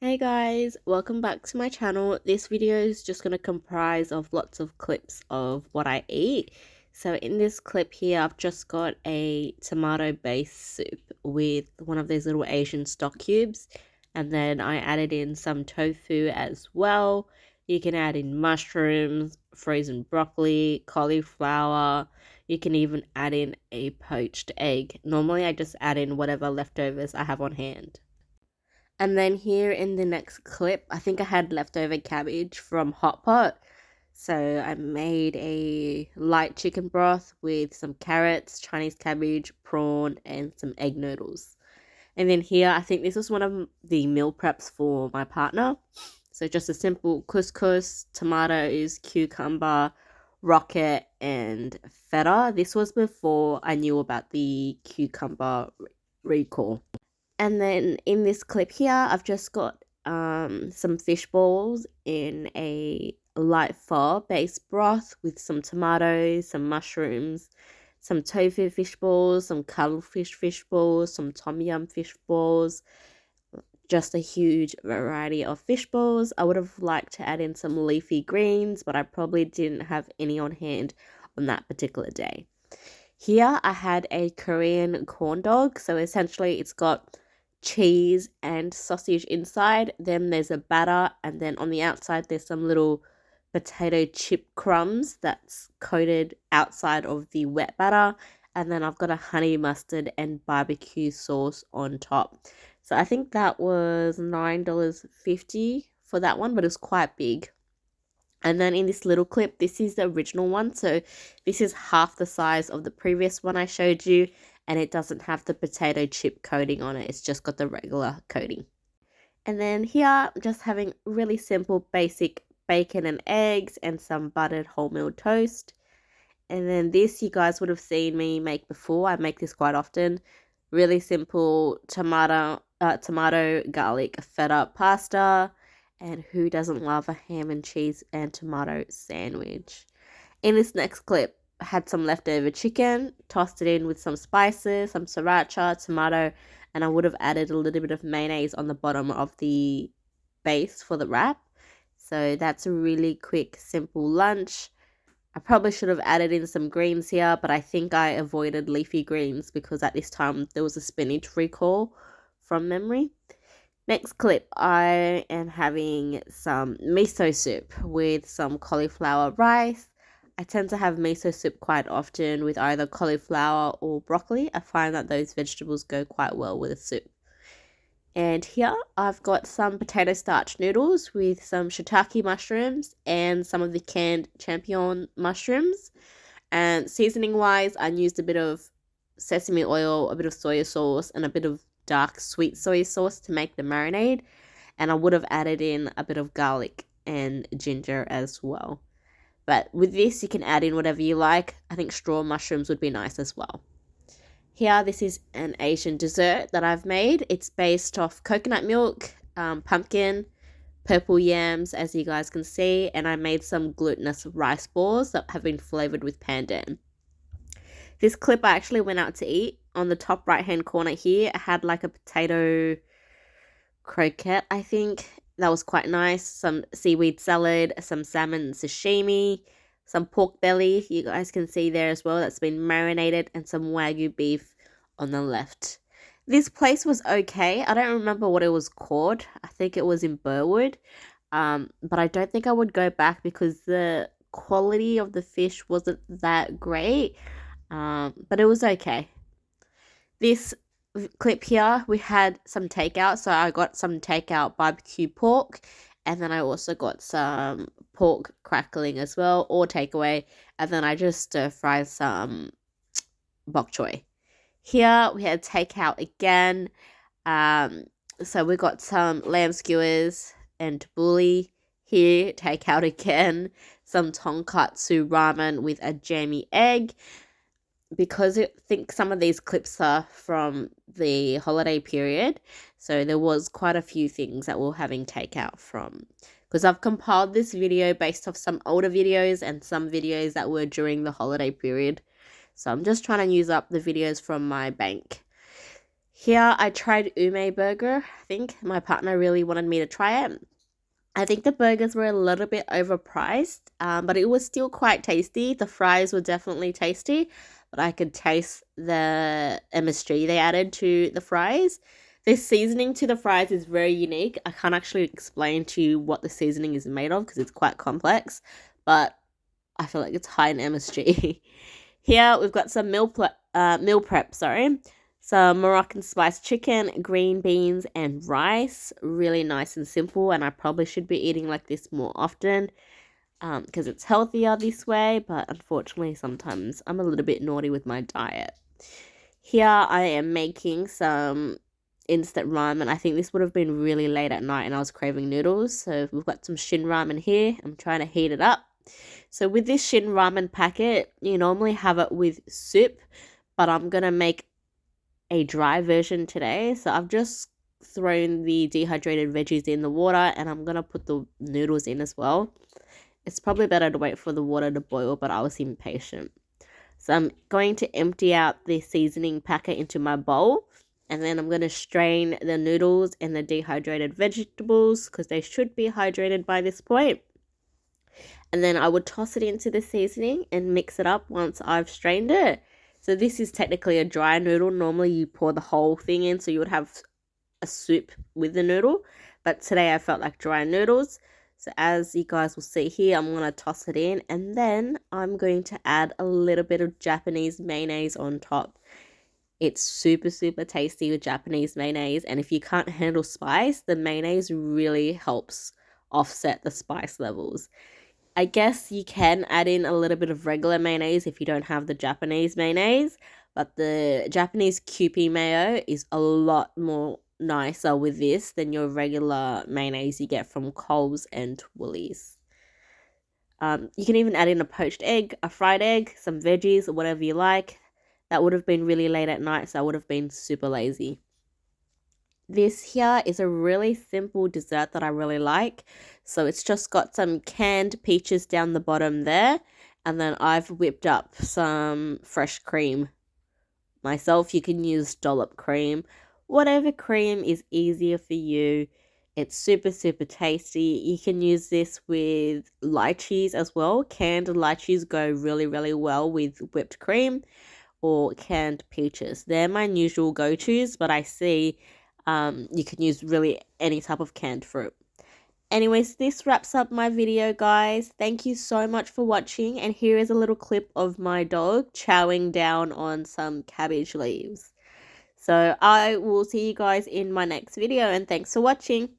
Hey guys, welcome back to my channel. This video is just going to comprise of lots of clips of what I eat. So in this clip here, I've just got a tomato based soup with one of those little Asian stock cubes. And then I added in some tofu as well. You can add in mushrooms, frozen broccoli, cauliflower. You can even add in a poached egg. Normally I just add in whatever leftovers I have on hand. And then here in the next clip, I think I had leftover cabbage from Hot Pot. So I made a light chicken broth with some carrots, Chinese cabbage, prawn, and some egg noodles. And then here, I think this was one of the meal preps for my partner. So just a simple couscous, tomatoes, cucumber, rocket, and feta. This was before I knew about the cucumber recall. And then in this clip here, I've just got some fish balls in a light pho based broth with some tomatoes, some mushrooms, some tofu fish balls, some cuttlefish fish balls, some tom yum fish balls, just a huge variety of fish balls. I would have liked to add in some leafy greens, but I probably didn't have any on hand on that particular day. Here I had a Korean corn dog, so essentially it's got cheese and sausage inside. Then there's a batter, and then on the outside there's some little potato chip crumbs that's coated outside of the wet batter. And then I've got a honey mustard and barbecue sauce on top. So I think that was $9.50 for that one, but it was quite big. And then in this little clip, this is the original one. So this is half the size of the previous one I showed you. And it doesn't have the potato chip coating on it. It's just got the regular coating. And then here, I'm just having really simple, basic bacon and eggs and some buttered wholemeal toast. And then this you guys would have seen me make before. I make this quite often. Really simple tomato, garlic, feta pasta. And who doesn't love a ham and cheese and tomato sandwich? In this next clip, I had some leftover chicken, tossed it in with some spices, some sriracha, tomato, and I would have added a little bit of mayonnaise on the bottom of the base for the wrap. So that's a really quick, simple lunch. I probably should have added in some greens here, but I think I avoided leafy greens because at this time there was a spinach recall from memory. Next clip, I am having some miso soup with some cauliflower rice. I tend to have miso soup quite often with either cauliflower or broccoli. I find that those vegetables go quite well with a soup. And here I've got some potato starch noodles with some shiitake mushrooms and some of the canned champignon mushrooms. And seasoning wise, I used a bit of sesame oil, a bit of soy sauce, and a bit of dark sweet soy sauce to make the marinade. And I would have added in a bit of garlic and ginger as well. But with this, you can add in whatever you like. I think straw mushrooms would be nice as well. Here, this is an Asian dessert that I've made. It's based off coconut milk, pumpkin, purple yams, as you guys can see, and I made some glutinous rice balls that have been flavored with pandan. This clip I actually went out to eat. On the top right hand corner here, I had like a potato croquette, I think. That was quite nice. Some seaweed salad, some salmon sashimi, some pork belly, you guys can see there as well, that's been marinated, and some Wagyu beef on the left. This place was okay. I don't remember what it was called. I think it was in Burwood. But I don't think I would go back because the quality of the fish wasn't that great. But it was okay. This clip here, we had some takeout. So I got some takeout barbecue pork. And then I also got some pork crackling as well, or takeaway. And then I just stir fried some bok choy. Here we had takeout again. So we got some lamb skewers and tabbouleh. Here, takeout again. Some tonkatsu ramen with a jammy egg. Because I think some of these clips are from the holiday period, so there was quite a few things that we're having takeout from. Because I've compiled this video based off some older videos and some videos that were during the holiday period. So I'm just trying to use up the videos from my bank. Here I tried Ume Burger. I think my partner really wanted me to try it. I think the burgers were a little bit overpriced, but it was still quite tasty. The fries were definitely tasty, but I could taste the MSG they added to the fries. The seasoning to the fries is very unique. I can't actually explain to you what the seasoning is made of because it's quite complex, but I feel like it's high in MSG. Here we've got some meal prep, sorry. Some Moroccan spiced chicken, green beans, and rice. Really nice and simple, and I probably should be eating like this more often because it's healthier this way, but unfortunately sometimes I'm a little bit naughty with my diet. Here I am making some instant ramen. I think this would have been really late at night and I was craving noodles. So we've got some Shin ramen here. I'm trying to heat it up. So with this Shin ramen packet, you normally have it with soup, but I'm going to make a dry version today. So I've just thrown the dehydrated veggies in the water and I'm going to put the noodles in as well. It's probably better to wait for the water to boil, but I was impatient. So I'm going to empty out the seasoning packet into my bowl and then I'm going to strain the noodles and the dehydrated vegetables because they should be hydrated by this point. And then I would toss it into the seasoning and mix it up once I've strained it. So this is technically a dry noodle. Normally you pour the whole thing in so you would have a soup with the noodle. But today I felt like dry noodles. So as you guys will see here, I'm going to toss it in. And then I'm going to add a little bit of Japanese mayonnaise on top. It's super, super tasty with Japanese mayonnaise. And if you can't handle spice, the mayonnaise really helps offset the spice levels. I guess you can add in a little bit of regular mayonnaise if you don't have the Japanese mayonnaise, but the Japanese Kewpie mayo is a lot more nicer with this than your regular mayonnaise you get from Coles and Woolies. You can even add in a poached egg, a fried egg, some veggies, or whatever you like. That would have been really late at night, so I would have been super lazy. This here is a really simple dessert that I really like. So it's just got some canned peaches down the bottom there. And then I've whipped up some fresh cream. Myself, you can use dollop cream. Whatever cream is easier for you. It's super, super tasty. You can use this with lychees as well. Canned lychees go really, really well with whipped cream or canned peaches. They're my usual go-tos, but I see you can use really any type of canned fruit. Anyways, this wraps up my video, guys. Thank you so much for watching. And here is a little clip of my dog chowing down on some cabbage leaves. So I will see you guys in my next video and thanks for watching.